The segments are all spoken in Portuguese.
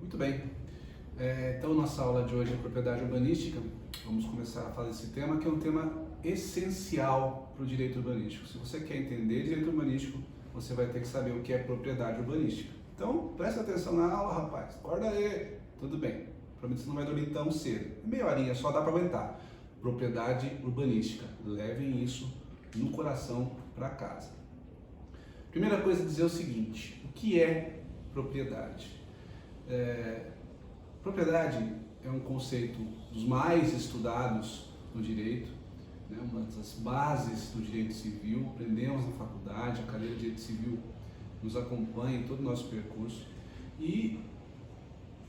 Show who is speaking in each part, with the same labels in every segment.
Speaker 1: Muito bem. Então, nossa aula de hoje é propriedade urbanística. Vamos começar a falar desse tema, que é um tema essencial para o direito urbanístico. Se você quer entender direito urbanístico, você vai ter que saber o que é propriedade urbanística. Então, presta atenção na aula, rapaz. Acorda aí. Tudo bem. Prometo que você não vai dormir tão cedo. Meia horinha, só dá para aguentar. Propriedade urbanística. Levem isso no coração para casa. Primeira coisa a dizer é o seguinte: o que é propriedade? Propriedade é um conceito dos mais estudados no direito, né? Uma das bases do direito civil. Aprendemos na faculdade, a cadeira de direito civil nos acompanha em todo o nosso percurso e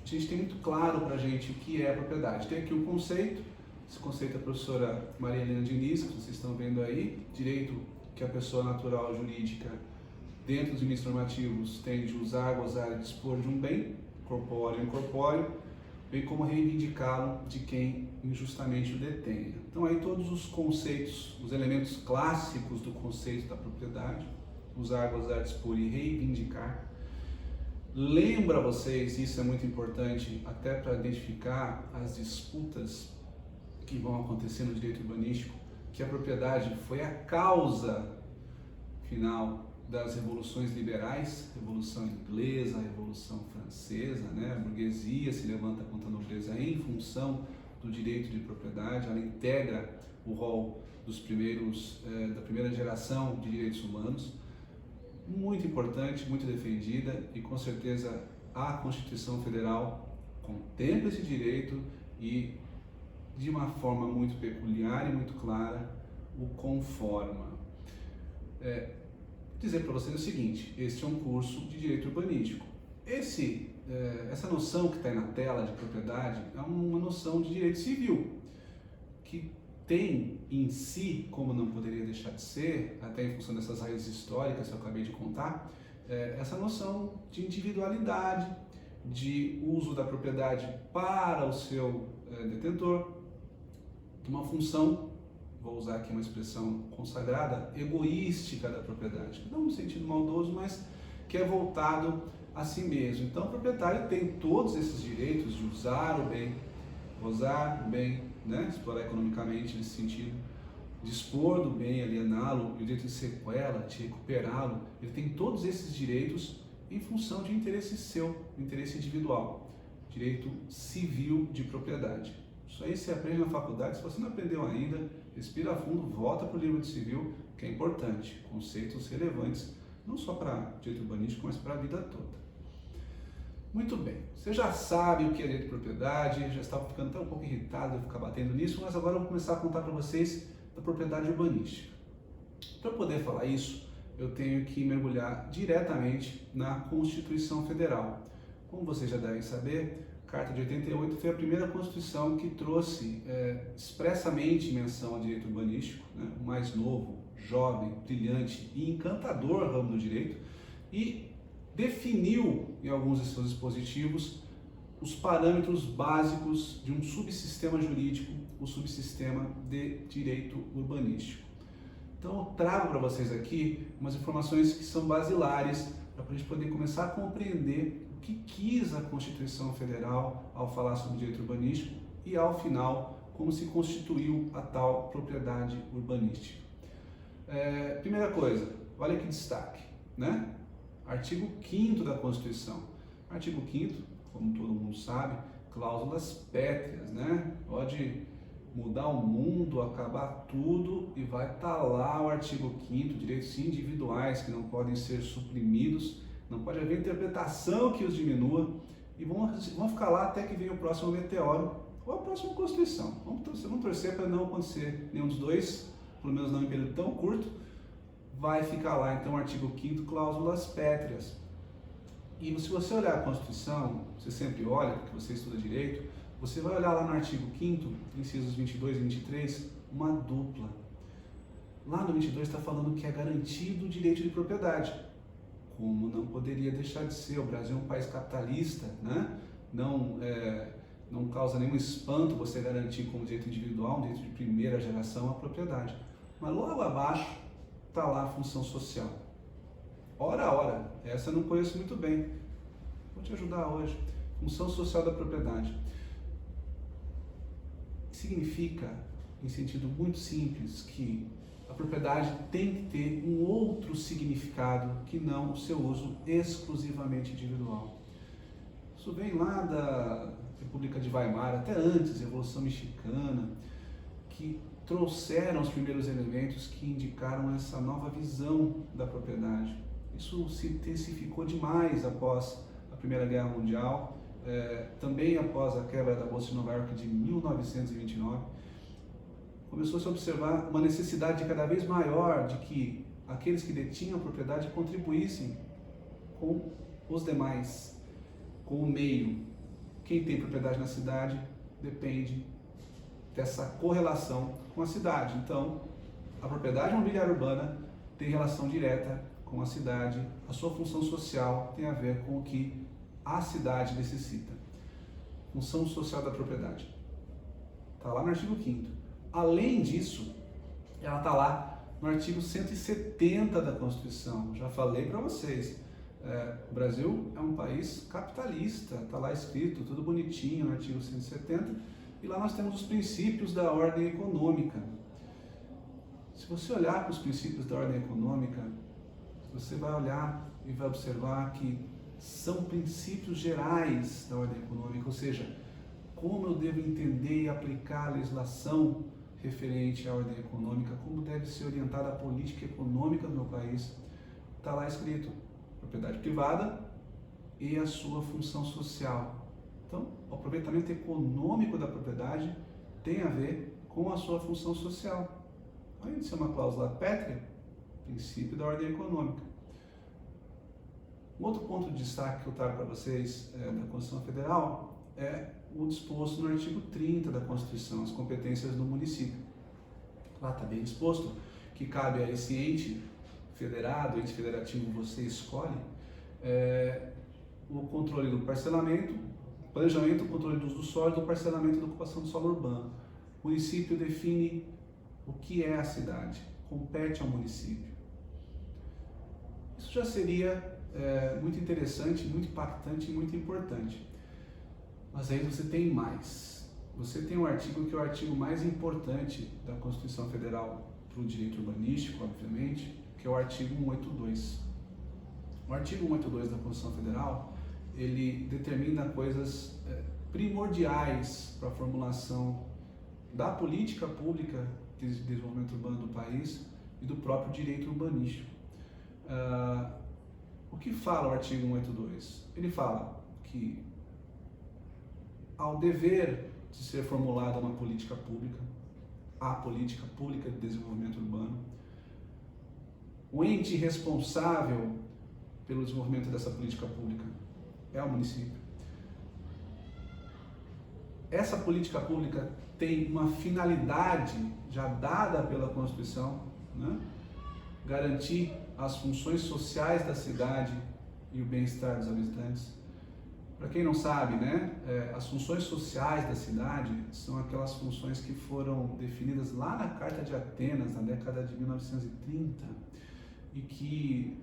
Speaker 1: a gente tem muito claro para a gente o que é propriedade. Tem aqui o conceito, esse conceito é a professora Maria Helena Diniz, que vocês estão vendo aí. Direito que a pessoa natural jurídica, dentro dos limites normativos, tem de usar, gozar e dispor de um bem, corpóreo e incorpóreo, bem como reivindicá-lo de quem injustamente o detenha. Então aí todos os conceitos, os elementos clássicos do conceito da propriedade: usar, gozar, dispor e reivindicar. Lembra vocês, isso é muito importante até para identificar as disputas que vão acontecer no direito urbanístico, que a propriedade foi a causa final das revoluções liberais, Revolução Inglesa, Revolução Francesa, né? A burguesia se levanta contra a nobreza em função do direito de propriedade. Ela integra o rol dos primeiros, da primeira geração de direitos humanos. Muito importante, muito defendida, e com certeza a Constituição Federal contempla esse direito e, de uma forma muito peculiar e muito clara, o conforma. Dizer para vocês o seguinte: este é um curso de direito urbanístico. Essa noção que está aí na tela de propriedade é uma noção de direito civil, que tem em si, como não poderia deixar de ser, até em função dessas raízes históricas que eu acabei de contar, essa noção de individualidade, de uso da propriedade para o seu detentor, de uma função, vou usar aqui uma expressão consagrada, egoística da propriedade, não no sentido maldoso, mas que é voltado a si mesmo. Então, o proprietário tem todos esses direitos de usar o bem, gozar o bem, né? Explorar economicamente nesse sentido, dispor do bem, aliená-lo, e o direito de sequela, de recuperá-lo. Ele tem todos esses direitos em função de interesse seu, interesse individual, direito civil de propriedade. Isso aí você aprende na faculdade. Se você não aprendeu ainda, respira fundo, volta para o livro de civil, que é importante, conceitos relevantes, não só para direito urbanístico, mas para a vida toda. Muito bem, você já sabe o que é direito de propriedade, já estava ficando até um pouco irritado de ficar batendo nisso, mas agora eu vou começar a contar para vocês da propriedade urbanística. Para poder falar isso, eu tenho que mergulhar diretamente na Constituição Federal. Como vocês já devem saber, a Carta de 88 foi a primeira Constituição que trouxe expressamente menção ao direito urbanístico, né? O mais novo, jovem, brilhante e encantador ramo do direito, e definiu em alguns de seus dispositivos os parâmetros básicos de um subsistema jurídico, o subsistema de direito urbanístico. Então eu trago para vocês aqui umas informações que são basilares para a gente poder começar a compreender o que quis a Constituição Federal ao falar sobre direito urbanístico e, ao final, como se constituiu a tal propriedade urbanística. Primeira coisa, olha que destaque, né? Artigo 5º da Constituição. Artigo 5º, como todo mundo sabe, cláusulas pétreas, né? Pode mudar o mundo, acabar tudo e vai estar lá o artigo 5º, direitos individuais que não podem ser suprimidos, não pode haver interpretação que os diminua, e vão ficar lá até que venha o próximo meteoro ou a próxima Constituição. Vamos torcer para não acontecer nenhum dos dois, pelo menos não em período tão curto. Vai ficar lá então o artigo 5º, cláusulas pétreas. E se você olhar a Constituição, você sempre olha, porque você estuda direito, você vai olhar lá no artigo 5º, incisos 22 e 23, uma dupla. Lá no 22 está falando que é garantido o direito de propriedade, como não poderia deixar de ser. O Brasil é um país capitalista, né? Não causa nenhum espanto você garantir como direito individual, um direito de primeira geração, a propriedade. Mas logo abaixo está lá a função social. Ora, essa eu não conheço muito bem. Vou te ajudar hoje. Função social da propriedade significa, em sentido muito simples, que a propriedade tem que ter um outro significado que não o seu uso exclusivamente individual. Isso vem lá da República de Weimar, até antes, Revolução Mexicana, que trouxeram os primeiros elementos que indicaram essa nova visão da propriedade. Isso se intensificou demais após a Primeira Guerra Mundial, também após a quebra da Bolsa de Nova York de 1929. Começou-se a observar uma necessidade cada vez maior de que aqueles que detinham a propriedade contribuíssem com os demais, com o meio. Quem tem propriedade na cidade depende dessa correlação com a cidade. Então, a propriedade imobiliária urbana tem relação direta com a cidade, a sua função social tem a ver com o que a cidade necessita. Função social da propriedade. Está lá no artigo 5º. Além disso, ela está lá no artigo 170 da Constituição. Já falei para vocês, o Brasil é um país capitalista, está lá escrito, tudo bonitinho no artigo 170, e lá nós temos os princípios da ordem econômica. Se você olhar para os princípios da ordem econômica, você vai olhar e vai observar que são princípios gerais da ordem econômica, ou seja, como eu devo entender e aplicar a legislação referente à ordem econômica, como deve ser orientada a política econômica do meu país. Está lá escrito, propriedade privada e a sua função social. Então, o aproveitamento econômico da propriedade tem a ver com a sua função social. Além de ser uma cláusula pétrea, princípio da ordem econômica. Um outro ponto de destaque que eu trago para vocês da Constituição Federal é o disposto no artigo 30 da Constituição, as competências do município. Lá está bem disposto que cabe a esse ente federado, ente federativo você escolhe, o controle do parcelamento, planejamento, controle do uso do solo, do parcelamento e da ocupação do solo urbano. O município define o que é a cidade, compete ao município. Isso já seria muito interessante, muito impactante e muito importante. Mas aí você tem mais. Você tem um artigo que é o artigo mais importante da Constituição Federal para o direito urbanístico, obviamente, que é o artigo 182. O artigo 182 da Constituição Federal, ele determina coisas primordiais para a formulação da política pública de desenvolvimento urbano do país e do próprio direito urbanístico. O que fala o artigo 182? Ele fala que ao dever de ser formulada uma política pública, a política pública de desenvolvimento urbano, o ente responsável pelo desenvolvimento dessa política pública é o município. Essa política pública tem uma finalidade já dada pela Constituição, né? Garantir as funções sociais da cidade e o bem-estar dos habitantes. Para quem não sabe, né, as funções sociais da cidade são aquelas funções que foram definidas lá na Carta de Atenas, na década de 1930, e que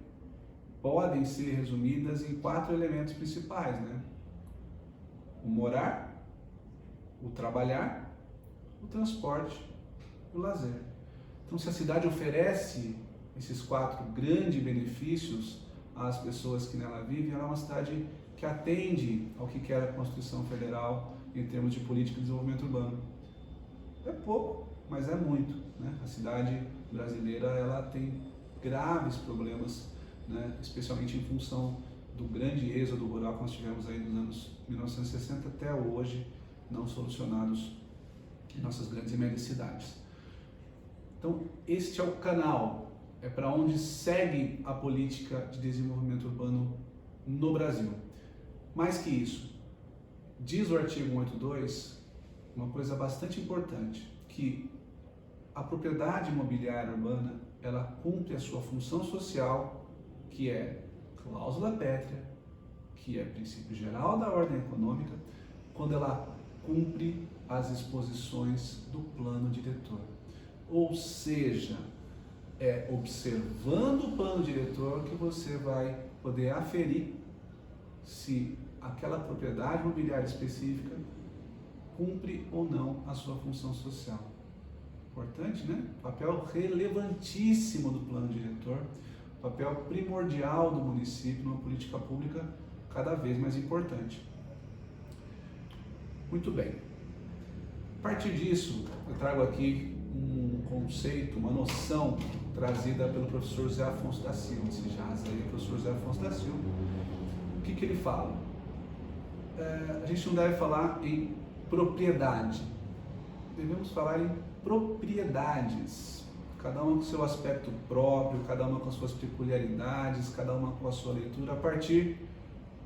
Speaker 1: podem ser resumidas em 4 elementos principais, né? O morar, o trabalhar, o transporte e o lazer. Então, se a cidade oferece esses 4 grandes benefícios às pessoas que nela vivem, ela é uma cidade que atende ao que quer a Constituição Federal em termos de política de desenvolvimento urbano. É pouco, mas é muito, né? A cidade brasileira ela tem graves problemas, né? Especialmente em função do grande êxodo rural que nós tivemos aí nos anos 1960 até hoje, não solucionados em nossas grandes e médias cidades. Então, este é o canal, é para onde segue a política de desenvolvimento urbano no Brasil. Mais que isso, diz o artigo 182 uma coisa bastante importante, que a propriedade imobiliária urbana, ela cumpre a sua função social, que é cláusula pétrea, que é princípio geral da ordem econômica, quando ela cumpre as disposições do plano diretor. Ou seja, é observando o plano diretor que você vai poder aferir se aquela propriedade imobiliária específica cumpre ou não a sua função social. Importante, né? Papel relevantíssimo do plano diretor, papel primordial do município numa política pública cada vez mais importante. Muito bem. A partir disso, eu trago aqui um conceito, uma noção trazida pelo professor Zé Afonso da Silva, esse jaz aí, o professor Zé Afonso da Silva. O que ele fala? A gente não deve falar em propriedade, devemos falar em propriedades, cada uma com seu aspecto próprio, cada uma com suas peculiaridades, cada uma com a sua leitura, a partir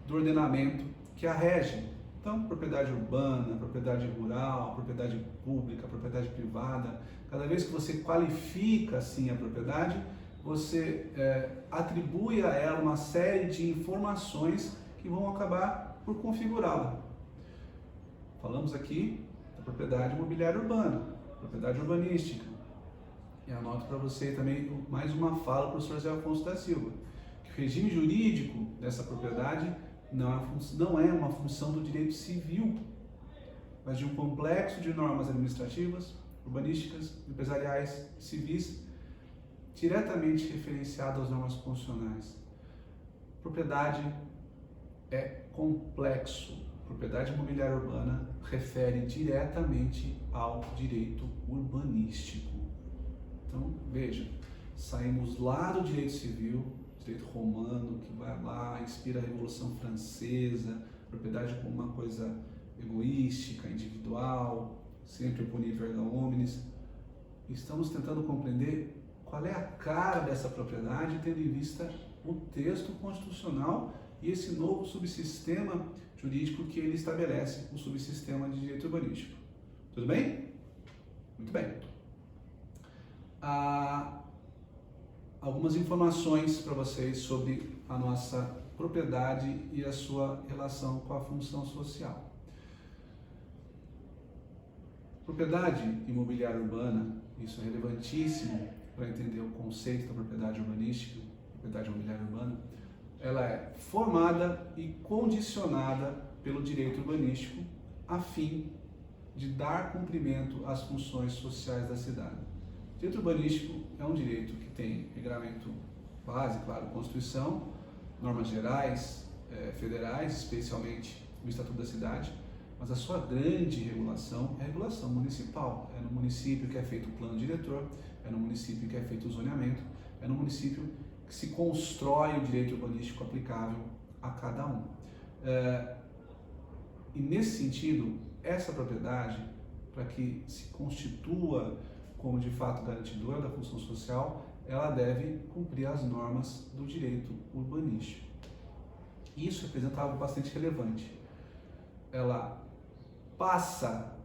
Speaker 1: do ordenamento que a rege. Então, propriedade urbana, propriedade rural, propriedade pública, propriedade privada, cada vez que você qualifica assim a propriedade, você atribui a ela uma série de informações que vão acabar por configurá-la. Falamos aqui da propriedade imobiliária urbana, propriedade urbanística. E anoto para você também mais uma fala do professor Zé Afonso da Silva, que o regime jurídico dessa propriedade não é uma função do direito civil, mas de um complexo de normas administrativas, urbanísticas, empresariais, civis, diretamente referenciado às normas constitucionais. Propriedade é complexo. Propriedade imobiliária urbana refere diretamente ao direito urbanístico. Então, veja, saímos lá do direito civil, direito romano, que vai lá, inspira a Revolução Francesa, propriedade como uma coisa egoística, individual, sempre punível erga omnes. Estamos tentando compreender qual é a cara dessa propriedade, tendo em vista o texto constitucional e esse novo subsistema jurídico que ele estabelece, o subsistema de direito urbanístico. Tudo bem? Muito bem. Algumas informações para vocês sobre a nossa propriedade e a sua relação com a função social. Propriedade imobiliária urbana, isso é relevantíssimo para entender o conceito da propriedade urbanística, propriedade imobiliária urbana. Ela é formada e condicionada pelo direito urbanístico a fim de dar cumprimento às funções sociais da cidade. O direito urbanístico é um direito que tem regramento base, claro, Constituição, normas gerais, federais, especialmente o Estatuto da Cidade, mas a sua grande regulação é a regulação municipal. É no município que é feito o plano diretor, é no município que é feito o zoneamento, é no município que se constrói o direito urbanístico aplicável a cada um. E nesse sentido, essa propriedade, para que se constitua como de fato garantidora da função social, ela deve cumprir as normas do direito urbanístico. Isso representa algo bastante relevante. Ela passa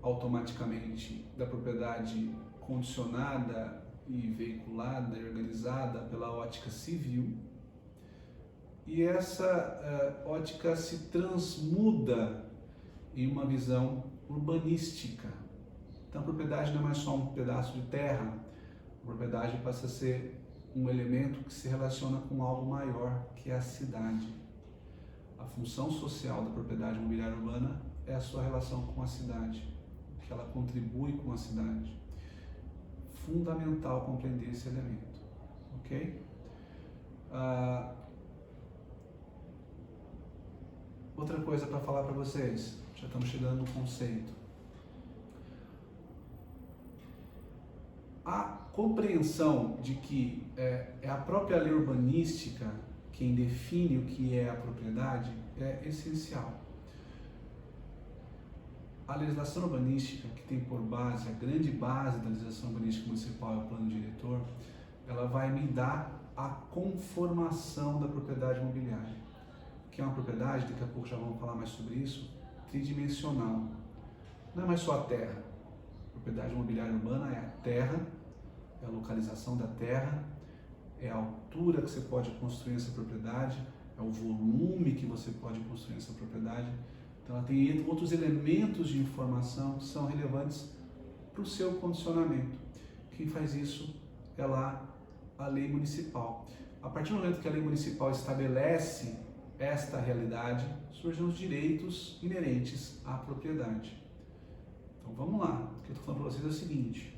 Speaker 1: automaticamente da propriedade condicionada e veiculada e organizada pela ótica civil, e essa ótica se transmuda em uma visão urbanística. Então a propriedade não é mais só um pedaço de terra, a propriedade passa a ser um elemento que se relaciona com algo maior, que é a cidade. A função social da propriedade imobiliária urbana é a sua relação com a cidade, que ela contribui com a cidade. Fundamental compreender esse elemento, ok? Outra coisa para falar para vocês, já estamos chegando no conceito. A compreensão de que é a própria lei urbanística quem define o que é a propriedade é essencial. A legislação urbanística, que tem por base, a grande base da legislação urbanística municipal é o plano diretor, ela vai me dar a conformação da propriedade imobiliária, que é uma propriedade, daqui a pouco já vamos falar mais sobre isso, tridimensional. Não é mais só a terra. A propriedade imobiliária urbana é a terra, é a localização da terra, é a altura que você pode construir essa propriedade, é o volume que você pode construir essa propriedade. Então ela tem outros elementos de informação que são relevantes para o seu condicionamento. Quem faz isso é lá a lei municipal. A partir do momento que a lei municipal estabelece esta realidade, surgem os direitos inerentes à propriedade. Então vamos lá, o que eu estou falando para vocês é o seguinte,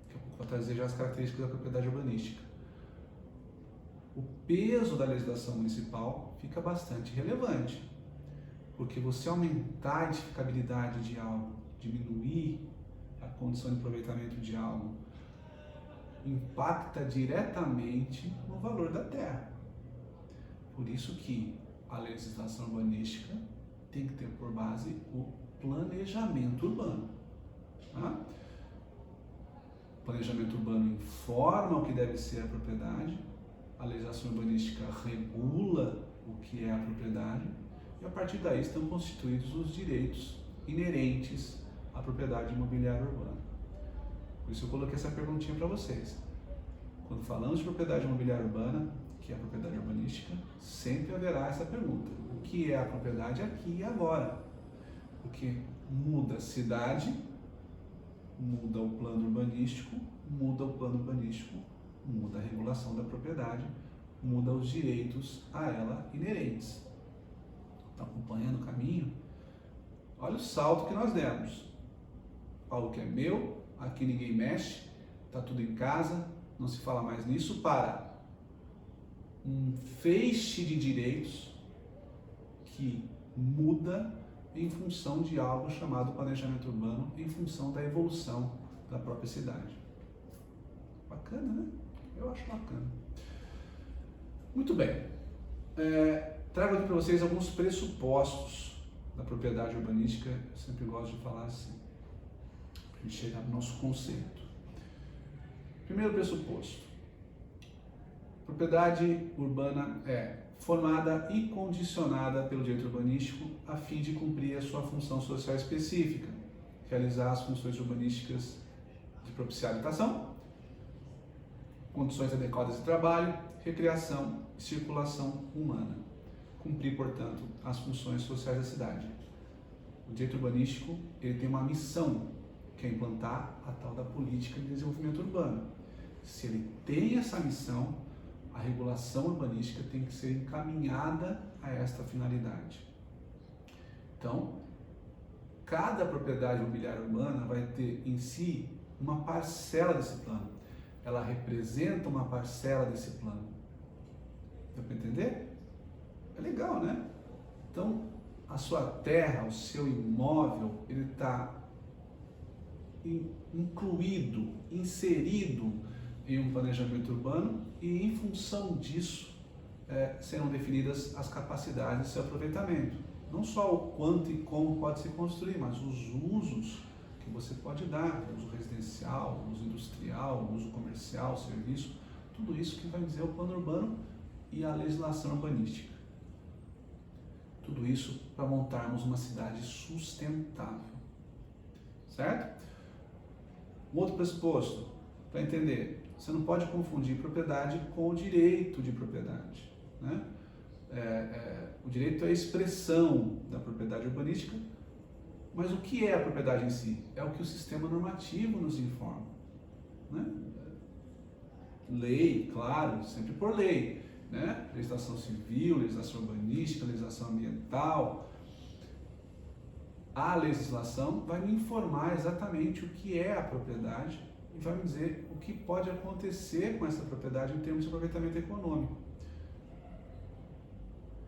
Speaker 1: daqui a pouco eu vou trazer já as características da propriedade urbanística. O peso da legislação municipal fica bastante relevante, porque você aumentar a edificabilidade de algo, diminuir a condição de aproveitamento de algo, impacta diretamente no valor da terra. Por isso que a legislação urbanística tem que ter por base o planejamento urbano. Tá? O planejamento urbano informa o que deve ser a propriedade, a legislação urbanística regula o que é a propriedade e a partir daí estão constituídos os direitos inerentes à propriedade imobiliária urbana. Por isso eu coloquei essa perguntinha para vocês. Quando falamos de propriedade imobiliária urbana, que é a propriedade urbanística, sempre haverá essa pergunta. O que é a propriedade aqui e agora? Porque muda a cidade, muda o plano urbanístico, muda a regulação da propriedade, muda os direitos a ela inerentes. Está acompanhando o caminho? Olha o salto que nós demos. Algo que é meu, aqui ninguém mexe, está tudo em casa, não se fala mais nisso, para um feixe de direitos que muda em função de algo chamado planejamento urbano, em função da evolução da própria cidade. Bacana, né? Eu acho bacana. Muito bem. Trago aqui para vocês alguns pressupostos da propriedade urbanística. Eu sempre gosto de falar assim, para a gente chegar no nosso conceito. Primeiro pressuposto. Propriedade urbana é formada e condicionada pelo direito urbanístico a fim de cumprir a sua função social específica, realizar as funções urbanísticas de propiciar habitação, condições adequadas de trabalho, recreação e circulação humana. Cumprir, portanto, as funções sociais da cidade. O direito urbanístico ele tem uma missão, que é implantar a tal da política de desenvolvimento urbano. Se ele tem essa missão, a regulação urbanística tem que ser encaminhada a esta finalidade. Então, cada propriedade imobiliária urbana vai ter em si uma parcela desse plano. Ela representa uma parcela desse plano. Deu para entender? É legal, né? Então, a sua terra, o seu imóvel, ele está incluído, inserido em um planejamento urbano e, em função disso, serão definidas as capacidades de seu aproveitamento. Não só o quanto e como pode se construir, mas os usos que você pode dar, uso residencial, uso industrial, uso comercial, serviço, tudo isso que vai dizer o plano urbano e a legislação urbanística. Tudo isso para montarmos uma cidade sustentável. Certo? Um outro pressuposto, para entender, você não pode confundir propriedade com o direito de propriedade. Né? O direito é a expressão da propriedade urbanística, mas o que é a propriedade em si? É o que o sistema normativo nos informa. Né? Lei, claro, sempre por lei. Né? Legislação civil, legislação urbanística, legislação ambiental. A legislação vai me informar exatamente o que é a propriedade e vai me dizer o que pode acontecer com essa propriedade em termos de aproveitamento econômico.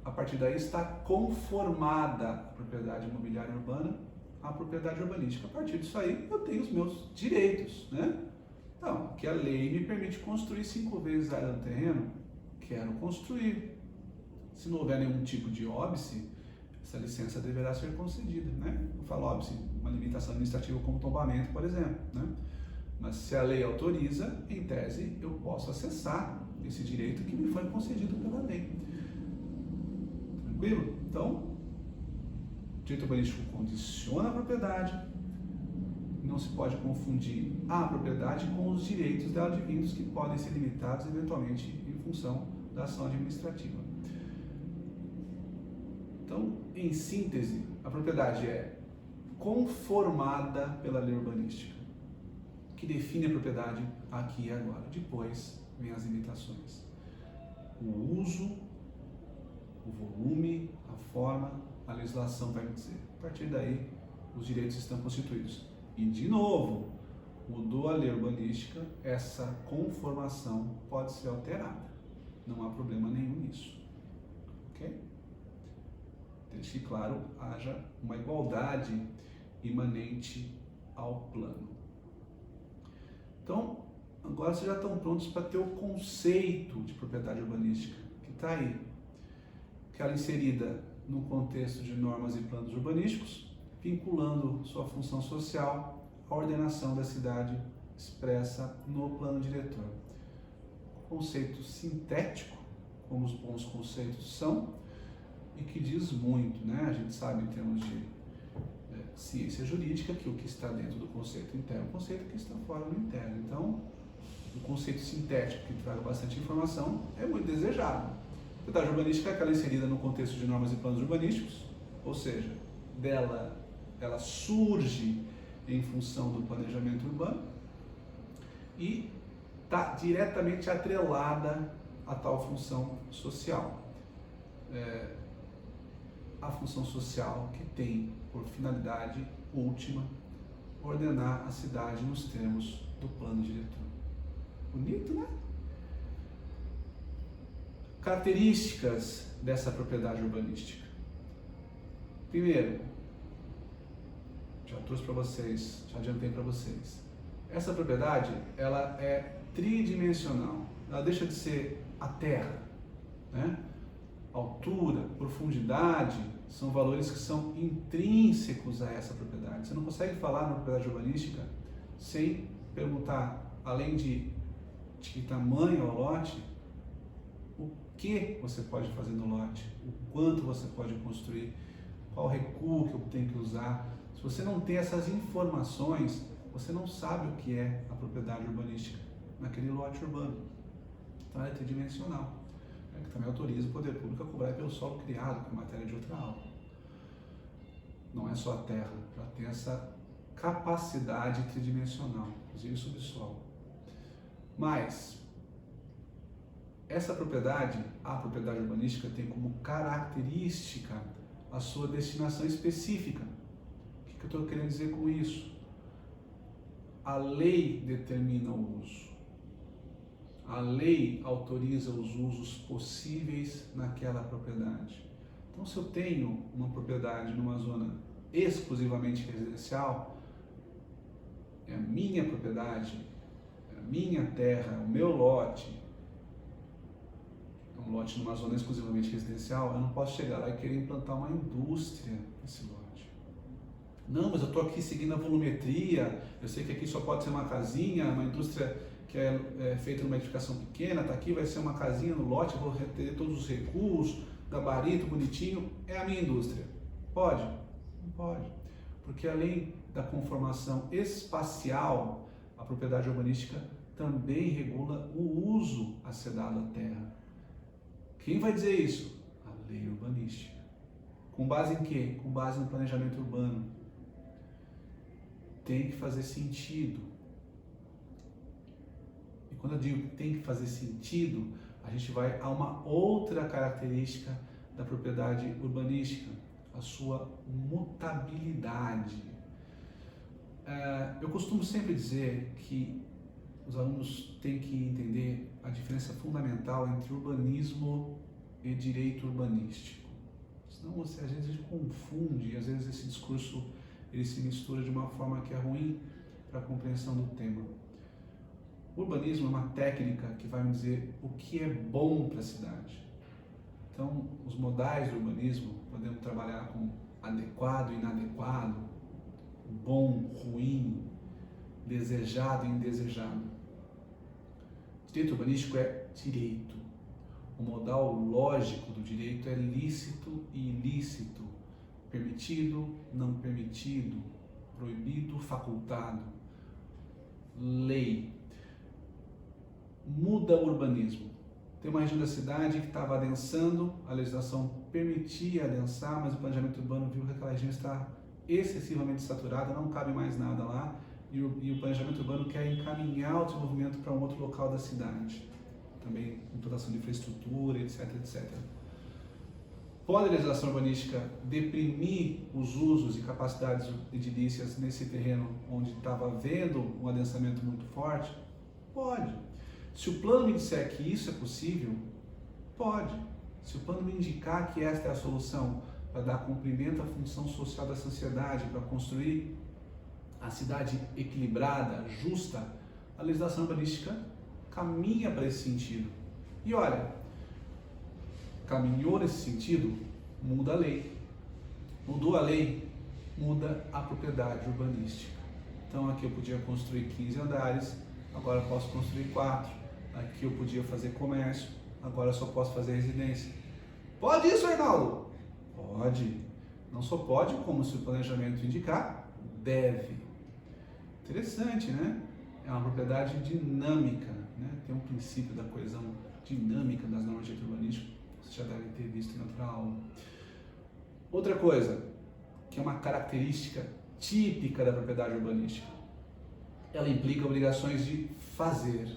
Speaker 1: A partir daí está conformada a propriedade imobiliária urbana à propriedade urbanística. A partir disso aí eu tenho os meus direitos, né? Então, que a lei me permite construir 5 vezes a área do terreno, quero construir. Se não houver nenhum tipo de óbice, essa licença deverá ser concedida, né? Eu falo óbice, uma limitação administrativa como tombamento, por exemplo, né? Mas se a lei autoriza, em tese, eu posso acessar esse direito que me foi concedido pela lei. Tranquilo? Então, o direito urbanístico condiciona a propriedade, não se pode confundir a propriedade com os direitos dela advindos que podem ser limitados eventualmente em função da ação administrativa. Então, em síntese, a propriedade é conformada pela lei urbanística, que define a propriedade aqui e agora. Depois vem as limitações. O uso, o volume, a forma, a legislação vai me dizer. A partir daí, os direitos estão constituídos. E, de novo, mudou a lei urbanística, essa conformação pode ser alterada. Não há problema nenhum nisso. Ok? Desde que, claro, haja uma igualdade imanente ao plano. Então, agora vocês já estão prontos para ter o conceito de propriedade urbanística, que está aí. Que ela é inserida no contexto de normas e planos urbanísticos, vinculando sua função social à ordenação da cidade expressa no plano diretor. Conceito sintético, como os bons conceitos são, e que diz muito, né? A gente sabe em termos de ciência jurídica que o que está dentro do conceito interno é o conceito que está fora do interno. Então, o conceito sintético, que traga bastante informação, é muito desejado. A propriedade urbanística é aquela inserida no contexto de normas e planos urbanísticos, ou seja, ela surge em função do planejamento urbano e está diretamente atrelada a tal função social. A função social que tem por finalidade última ordenar a cidade nos termos do plano diretor. Bonito, né? Características dessa propriedade urbanística. Primeiro, já trouxe para vocês, já adiantei para vocês. Essa propriedade, ela é tridimensional. Ela deixa de ser a terra, né? Altura, profundidade, são valores que são intrínsecos a essa propriedade. Você não consegue falar na propriedade urbanística sem perguntar, além de que tamanho é o lote, o que você pode fazer no lote, o quanto você pode construir, qual recuo que eu tenho que usar. Se você não tem essas informações, você não sabe o que é a propriedade urbanística naquele lote urbano. Então ela é tridimensional, que também autoriza o poder público a cobrar pelo solo criado, que é matéria de outra aula. Não é só a terra, ela tem essa capacidade tridimensional, inclusive subsolo. Mas essa propriedade, a propriedade urbanística, tem como característica a sua destinação específica. O que eu estou querendo dizer com isso? A lei determina o uso. A lei autoriza os usos possíveis naquela propriedade. Então, se eu tenho uma propriedade numa zona exclusivamente residencial, é a minha propriedade, é a minha terra, é o meu lote, é um lote numa zona exclusivamente residencial, eu não posso chegar lá e querer implantar uma indústria nesse lote. Não, mas eu estou aqui seguindo a volumetria, eu sei que aqui só pode ser uma casinha, uma indústria que é feita numa edificação pequena, está aqui, vai ser uma casinha no lote, eu vou ter todos os recursos, gabarito, bonitinho, é a minha indústria. Pode? Não pode. Porque além da conformação espacial, a propriedade urbanística também regula o uso a ser dado à terra. Quem vai dizer isso? A lei urbanística. Com base em quê? Com base no planejamento urbano. Tem que fazer sentido. E quando eu digo que tem que fazer sentido, a gente vai a uma outra característica da propriedade urbanística, a sua mutabilidade. Eu costumo sempre dizer que os alunos têm que entender a diferença fundamental entre urbanismo e direito urbanístico. Senão às vezes a gente confunde, e às vezes esse discurso ele se mistura de uma forma que é ruim para a compreensão do tema. O urbanismo é uma técnica que vai me dizer o que é bom para a cidade. Então, os modais do urbanismo, podemos trabalhar com adequado e inadequado, bom, ruim, desejado e indesejado. Direito urbanístico é direito. O modal lógico do direito é lícito e ilícito, permitido, não permitido, proibido, facultado. Lei. Muda o urbanismo. Tem uma região da cidade que estava adensando, a legislação permitia adensar, mas o planejamento urbano viu que aquela região está excessivamente saturada, não cabe mais nada lá, e o planejamento urbano quer encaminhar o desenvolvimento para um outro local da cidade. Também implantação de infraestrutura, etc, etc. Pode a legislação urbanística deprimir os usos e capacidades edilícias nesse terreno onde estava havendo um adensamento muito forte? Pode. Se o plano me disser que isso é possível, pode. Se o plano me indicar que esta é a solução para dar cumprimento à função social da sociedade, para construir a cidade equilibrada, justa, a legislação urbanística caminha para esse sentido. E olha, caminhou nesse sentido, muda a lei. Mudou a lei, muda a propriedade urbanística. Então aqui eu podia construir 15 andares, agora eu posso construir 4. Aqui eu podia fazer comércio, agora eu só posso fazer residência. Pode isso, Arnaldo? Pode. Não só pode, como se o planejamento indicar, deve. Interessante, né? É uma propriedade dinâmica, né? Tem um princípio da coesão dinâmica das normas de direito urbanístico, vocês já devem ter visto em outra aula. Outra coisa, que é uma característica típica da propriedade urbanística, ela implica obrigações de fazer.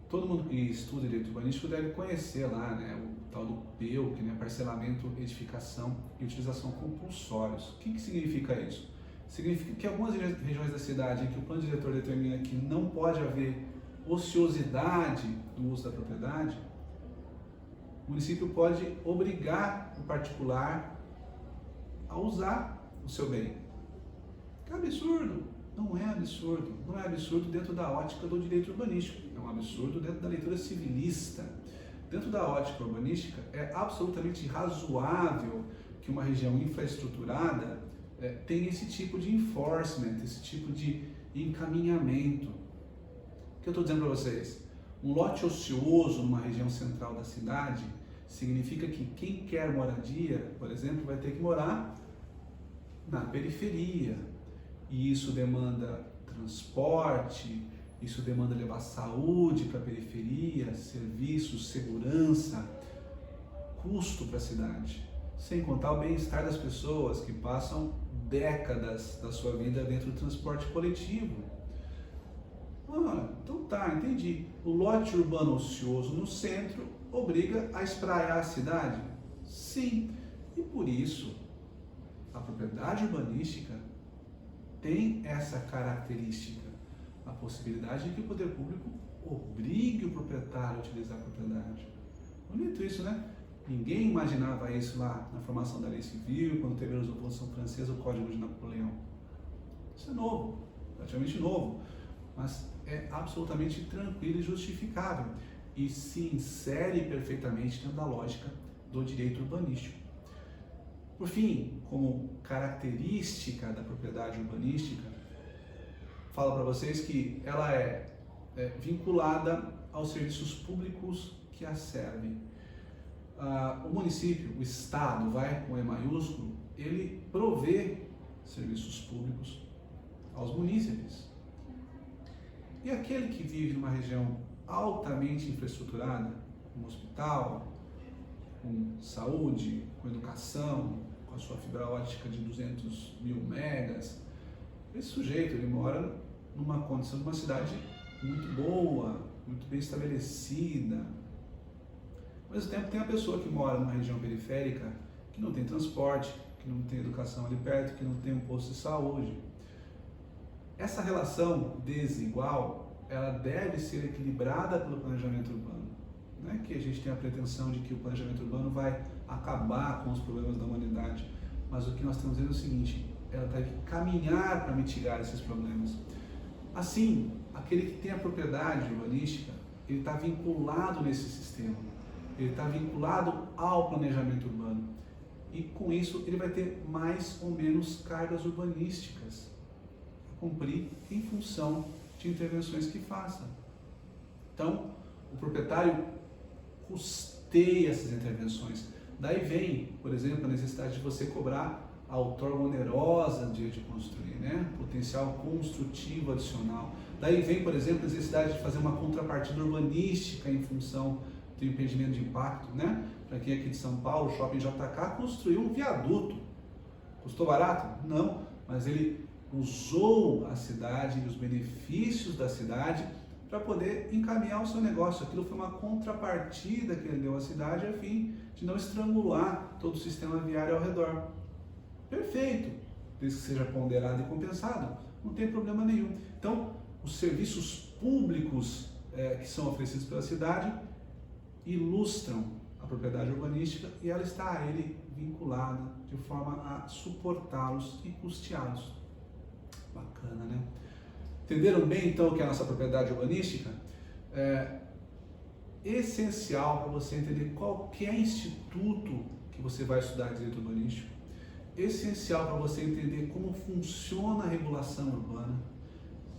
Speaker 1: Todo mundo que estuda direito urbanístico deve conhecer lá, né, o tal do PEUC, né, parcelamento, edificação e utilização compulsórios. O que significa isso? Significa que algumas regiões da cidade em que o plano diretor determina que não pode haver ociosidade do uso da propriedade, o município pode obrigar o particular a usar o seu bem. Que absurdo! Não é absurdo. Não é absurdo dentro da ótica do direito urbanístico. É um absurdo dentro da leitura civilista. Dentro da ótica urbanística, é absolutamente razoável que uma região infraestruturada tenha esse tipo de enforcement, esse tipo de encaminhamento. O que eu estou dizendo para vocês? Um lote ocioso numa região central da cidade significa que quem quer moradia, por exemplo, vai ter que morar na periferia. E isso demanda transporte, isso demanda levar saúde para a periferia, serviços, segurança, custo para a cidade. Sem contar o bem-estar das pessoas que passam décadas da sua vida dentro do transporte coletivo. Então tá, entendi. O lote urbano ocioso no centro obriga a espraiar a cidade? Sim. E por isso, a propriedade urbanística tem essa característica, a possibilidade de que o poder público obrigue o proprietário a utilizar a propriedade. Bonito isso, né? Ninguém imaginava isso lá na formação da lei civil, quando teve a Revolução Francesa, o Código de Napoleão. Isso é novo, praticamente novo, mas é absolutamente tranquilo e justificável e se insere perfeitamente dentro da lógica do direito urbanístico. Por fim, como característica da propriedade urbanística, falo para vocês que ela é vinculada aos serviços públicos que a servem. O município, o Estado, vai com E maiúsculo, ele provê serviços públicos aos munícipes. E aquele que vive numa região altamente infraestruturada, com hospital, com saúde, com educação, com a sua fibra ótica de 200 mil megas, esse sujeito ele mora numa condição de uma cidade muito boa, muito bem estabelecida. Ao mesmo tempo tem a pessoa que mora numa região periférica, que não tem transporte, que não tem educação ali perto, que não tem um posto de saúde. Essa relação desigual, ela deve ser equilibrada pelo planejamento urbano. Não é que a gente tem a pretensão de que o planejamento urbano vai acabar com os problemas da humanidade, mas o que nós estamos dizendo é o seguinte, ela deve caminhar para mitigar esses problemas. Assim, aquele que tem a propriedade urbanística, ele está vinculado nesse sistema, ele está vinculado ao planejamento urbano e com isso ele vai ter mais ou menos cargas urbanísticas a cumprir em função de intervenções que faça. Então, o proprietário custeia essas intervenções. Daí vem, por exemplo, a necessidade de você cobrar a outorga onerosa de construir, né? Potencial construtivo adicional. Daí vem, por exemplo, a necessidade de fazer uma contrapartida urbanística em função do impedimento de impacto, né? Para quem aqui de São Paulo, o Shopping JK construiu um viaduto. Custou barato? Não, mas ele usou a cidade e os benefícios da cidade para poder encaminhar o seu negócio. Aquilo foi uma contrapartida que ele deu à cidade a fim de não estrangular todo o sistema viário ao redor. Perfeito, desde que seja ponderado e compensado, não tem problema nenhum. Então, os serviços públicos que são oferecidos pela cidade ilustram a propriedade urbanística e ela está a ele vinculada de forma a suportá-los e custeá-los. Bacana, né? Entenderam bem então o que é a nossa propriedade urbanística? É essencial para você entender qualquer instituto que você vai estudar direito urbanístico, essencial para você entender como funciona a regulação urbana,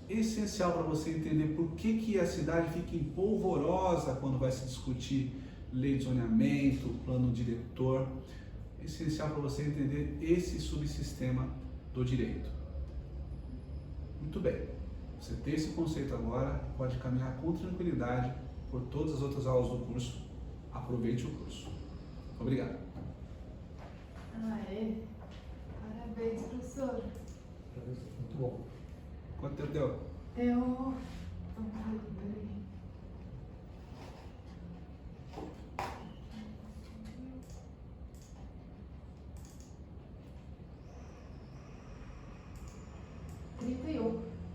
Speaker 1: essencial para você entender por que a cidade fica empolvorosa quando vai se discutir lei de zoneamento, plano diretor, essencial para você entender esse subsistema do direito. Muito bem, você tem esse conceito agora, pode caminhar com tranquilidade por todas as outras aulas do curso. Aproveite o curso. Obrigado.
Speaker 2: Aê! Parabéns, professor.
Speaker 3: Muito bom.
Speaker 1: Quanto tempo deu?
Speaker 2: Deu. Peraí.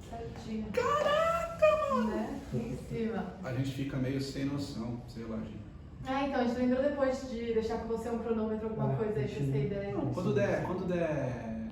Speaker 2: Certinho.
Speaker 1: Caraca, mano!
Speaker 2: Né? Em cima.
Speaker 1: A gente fica meio sem noção, sei lá, gente.
Speaker 2: Então, a gente lembrou depois de deixar com você um cronômetro, alguma coisa aí pra você ter ideia.
Speaker 1: Não, quando der